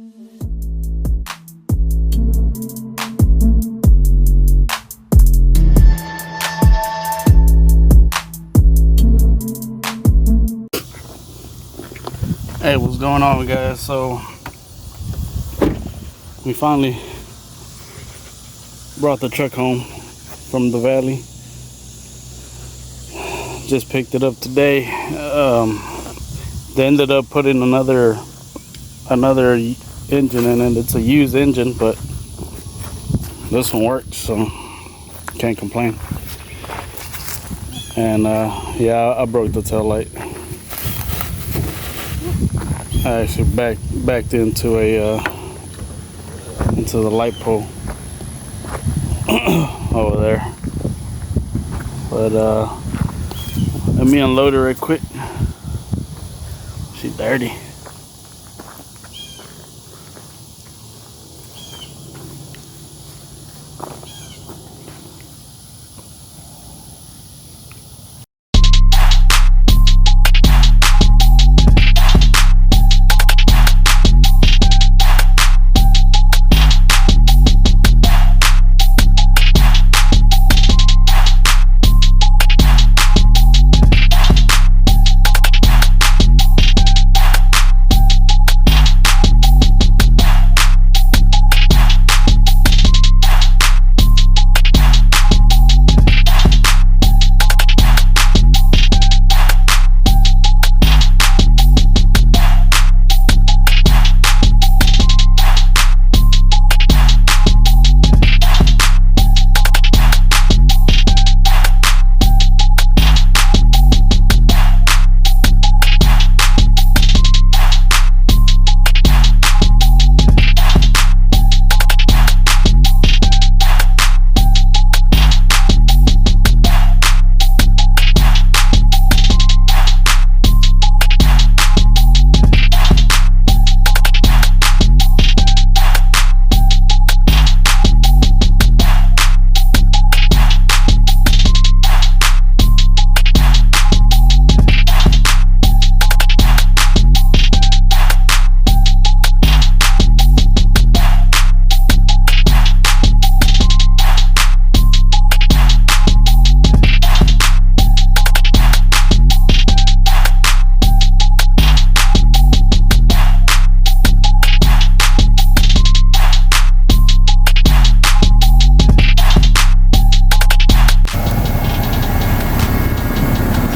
Hey, what's going on, guys? So we finally brought the truck home from the valley. Just picked it up today. They ended up putting another engine in it. It's a used engine, but this one works, so can't complain. And yeah, I broke the tail light. I actually backed into the light pole over there. But let me unload her right quick. She's dirty.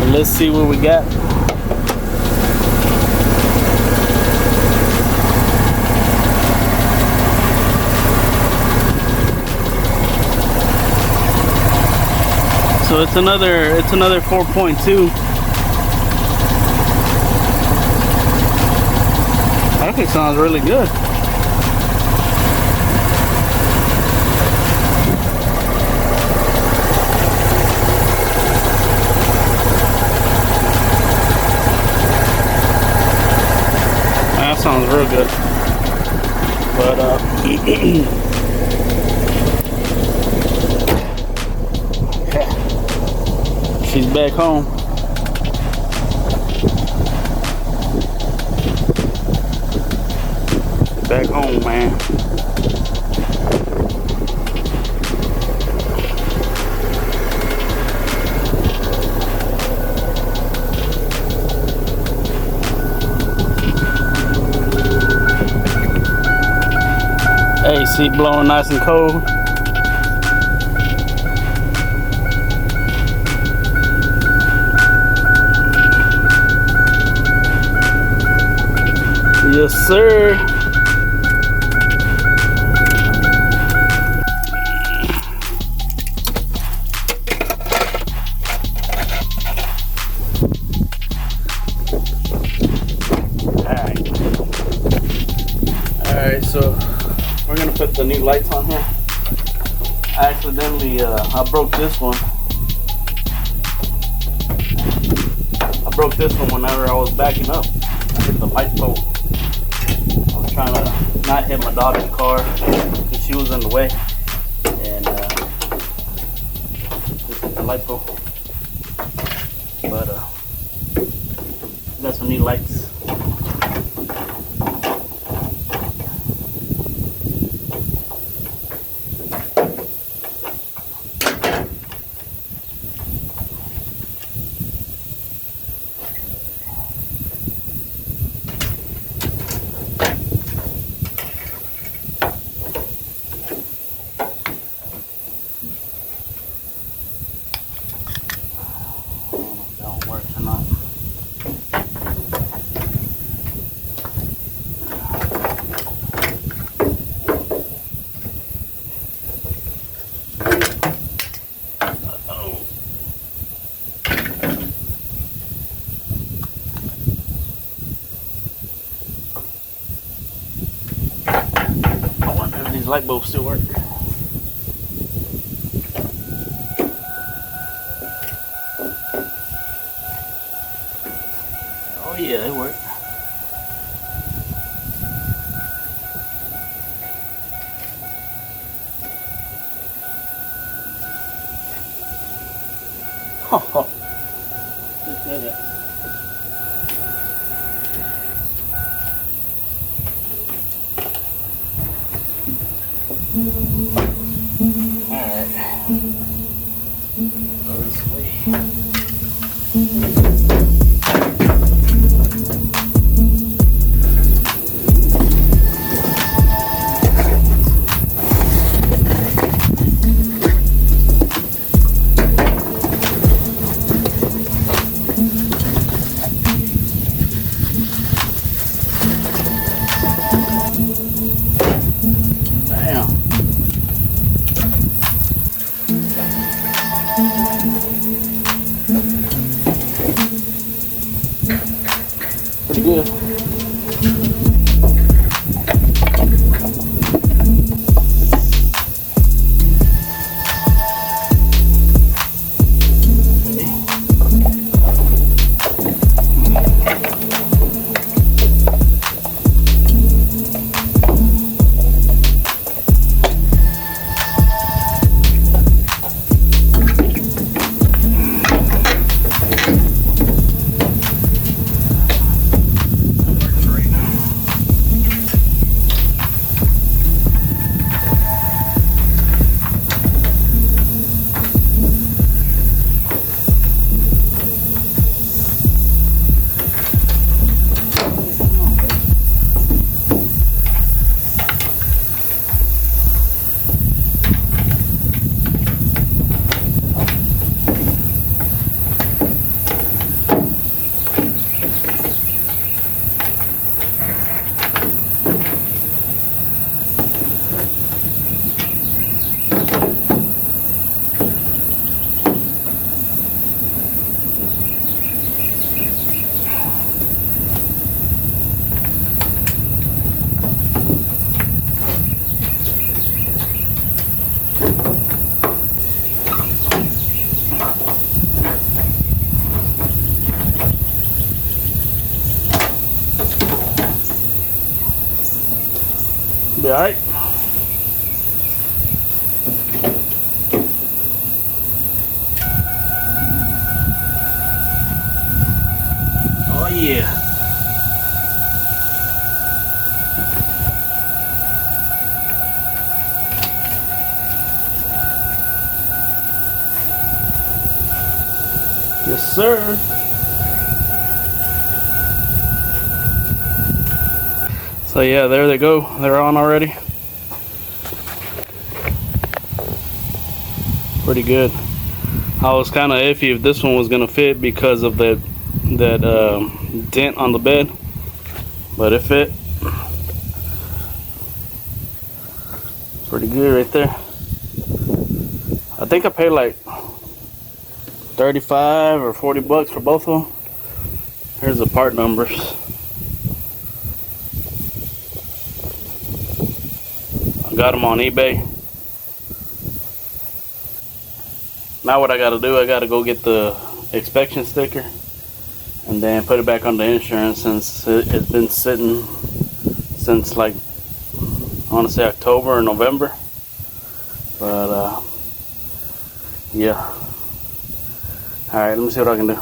Let's see what we got. So it's another 4.2. I think it sounds really good. Sounds real good, but she's back home. Back home, man. AC blowing nice and cold. Yes, sir. Alright, so we're gonna put the new lights on here. I accidentally, I broke this one. I broke this one whenever I was backing up. I hit the light pole. I was trying to not hit my daughter's car because she was in the way. And just hit the light pole. But got some new lights. these light bulbs still work. Oh yeah, they work. Oh, just did it. Alright. Go this way. Pretty good. Be alright. Oh yeah. Yes, sir. So yeah, there they go. They're on already. Pretty good. I was kind of iffy if this one was gonna fit because of that dent on the bed, but it fit. Pretty good right there. I think I paid like 35 or 40 bucks for both of them. Here's the part numbers. I got them on eBay. Now what I gotta do, I gotta go get the inspection sticker and then put it back on the insurance, since it's been sitting since like, I want to say October or November. But yeah. Alright, let me see what I can do.